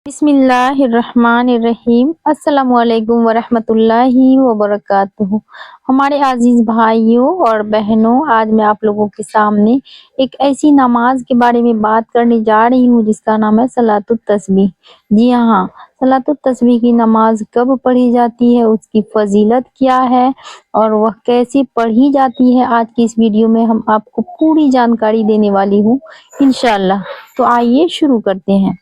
बिस्मिल्लाहिर्रहमानिर्रहीम। अस्सलामुअलैकुम वरहमतुल्लाहि वबरकातुहू। हमारे अजीज भाइयों और बहनों, आज मैं आप लोगों के सामने एक ऐसी नमाज के बारे में बात करने जा रही हूँ जिसका नाम है सलातुत तस्बीह। जी हाँ, सलातुत तस्बीह की नमाज कब पढ़ी जाती है, उसकी फजीलत क्या है और वह कैसे पढ़ी जाती है, आज की इस वीडियो में हम आपको पूरी जानकारी देने वाली हूँ इंशाअल्लाह। तो आइए शुरू करते हैं।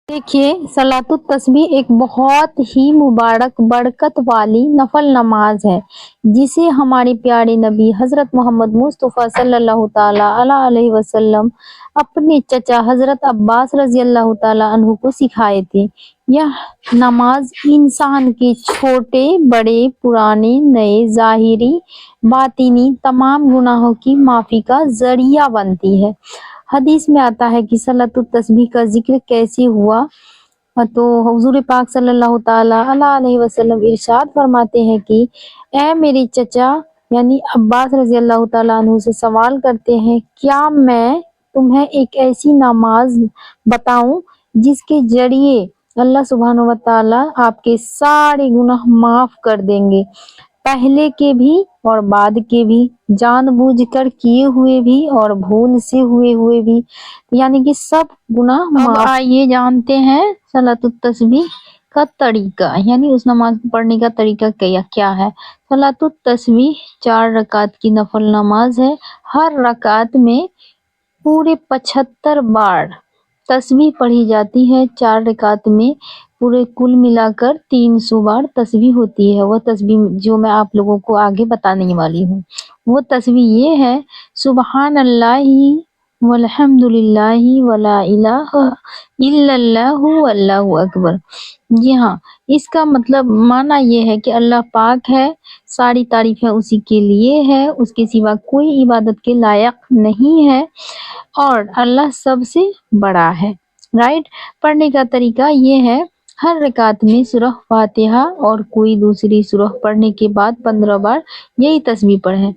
देखिए, सलातुत तस्बीह एक बहुत ही मुबारक बरकत वाली नफल नमाज है जिसे हमारे प्यारे नबी हजरत मोहम्मद मुस्तफ़ा सल्लल्लाहु ताला अलैहि वसल्लम अपने चचा हजरत अब्बास रजी अल्लाह ताला अन्हु को सिखाए थे। यह नमाज इंसान के छोटे बड़े पुराने नए ज़ाहिरी बातिनी तमाम गुनाहों की माफ़ी का जरिया बनती है। हदीस में आता है कि सलातुत तस्बीह का जिक्र कैसे हुआ, तो हुजूर पाक सल्लल्लाहु ताला अलैहि वसल्लम इरशाद फरमाते हैं कि ए मेरे चचा यानी अब्बास रजी अल्लाह ताला अन्हु से सवाल करते हैं, क्या मैं तुम्हें एक ऐसी नमाज बताऊं जिसके जरिए अल्लाह सुब्हानहू व तआला आपके सारे गुनाह माफ कर देंगे, पहले के भी और बाद के भी, जानबूझकर किए हुए भी और भूल से हुए भी, यानी कि सब गुनाह माफ। आइए जानते हैं सलातुत तस्बीह का तरीका, यानी उस नमाज को पढ़ने का तरीका क्या है। सलातुत तस्बीह 4 रकात की नफल नमाज है। हर रकात में पूरे 75 बार तस्बीह पढ़ी जाती है। 4 रकात में पूरे कुल मिलाकर 300 बार तस्बीह होती है। वह तस्बीह जो मैं आप लोगों को आगे बताने वाली हूँ, वो तस्बीह ये है, सुबहान अल्लाही वल्हम्दुलिल्लाहि वला इलाहा इल्लल्लाहु वल्लाहु अकबर। जी हाँ, इसका मतलब माना ये है कि अल्लाह पाक है, सारी तारीफें उसी के लिए है, उसके सिवा कोई इबादत के लायक नहीं है और अल्लाह सबसे बड़ा है। राइट। पढ़ने का तरीका ये है, हर रकात में सूरह फातिहा और कोई दूसरी सूरह पढ़ने के बाद 15 बार यही तस्बीह पढ़ें।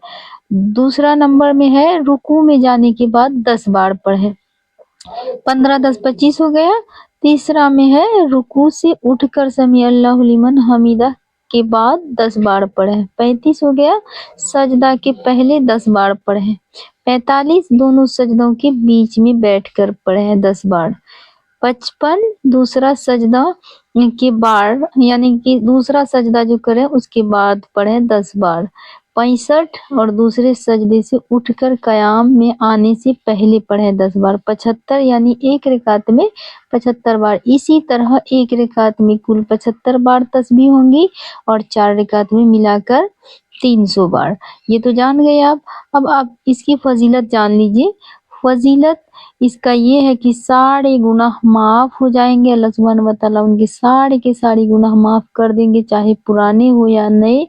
दूसरा नंबर में है, रुकू में जाने के बाद 10 बार पढ़ें। 15 10 25 हो गया। तीसरा में है, रुकू से उठकर समी अल्लाहु लिमन हमीदा के बाद 10 बार पढ़ें। 35 हो गया। सजदा के पहले 10 बार पढ़ें। 45 दोनों सजदों के बीच में बैठकर पढ़ें 10 बार। 55 दूसरा सजदा के बाद, यानी कि दूसरा सजदा जो करें उसके बाद पढ़ें 10 बार। 65 और दूसरे सजदे से उठकर कयाम में आने से पहले पढ़ें 10 बार। 75 यानी एक रकात में 75 बार। इसी तरह एक रकात में कुल 75 बार तस्बीह होंगी और 4 रकात में मिलाकर 300 बार। ये तो जान गए आप। अब आप इसकी फजीलत जान लीजिए। फजीलत इसका ये है कि सारे गुनाह माफ हो जाएंगे, अल्लाह सुब्हानहू व तआला उनके सारे के सारे गुनाह माफ कर देंगे, चाहे पुराने हो या नए।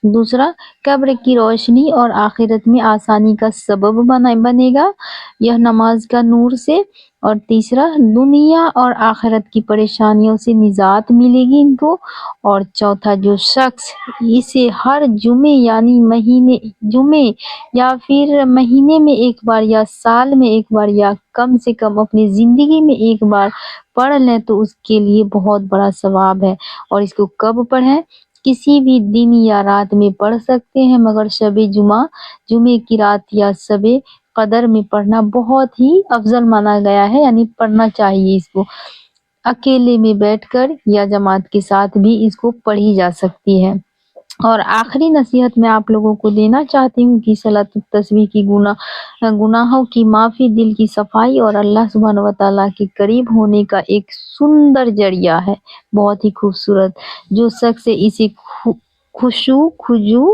दूसरा, कब्र की रोशनी और आखिरत में आसानी का सबब बनेगा यह नमाज का नूर से। और तीसरा, दुनिया और आखिरत की परेशानियों से निजात मिलेगी इनको। और चौथा, जो शख्स इसे हर जुमे यानी जुमे या फिर महीने में एक बार या साल में एक बार या कम से कम अपनी जिंदगी में एक बार पढ़ लें तो उसके लिए बहुत बड़ा सवाब है। और इसको कब पढ़ें? किसी भी दिन या रात में पढ़ सकते हैं, मगर शबे जुमे की रात या शबे कदर में पढ़ना बहुत ही अफजल माना गया है, यानी पढ़ना चाहिए इसको। अकेले में बैठकर या जमात के साथ भी इसको पढ़ी जा सकती है। और आखिरी नसीहत मैं आप लोगों को देना चाहती हूँ कि सलातुत तस्बीह की गुनाहों की माफ़ी, दिल की सफाई और अल्लाह सुब्हानहू व तआला के करीब होने का एक सुंदर जरिया है, बहुत ही खूबसूरत। जो शख्स इसे खुजू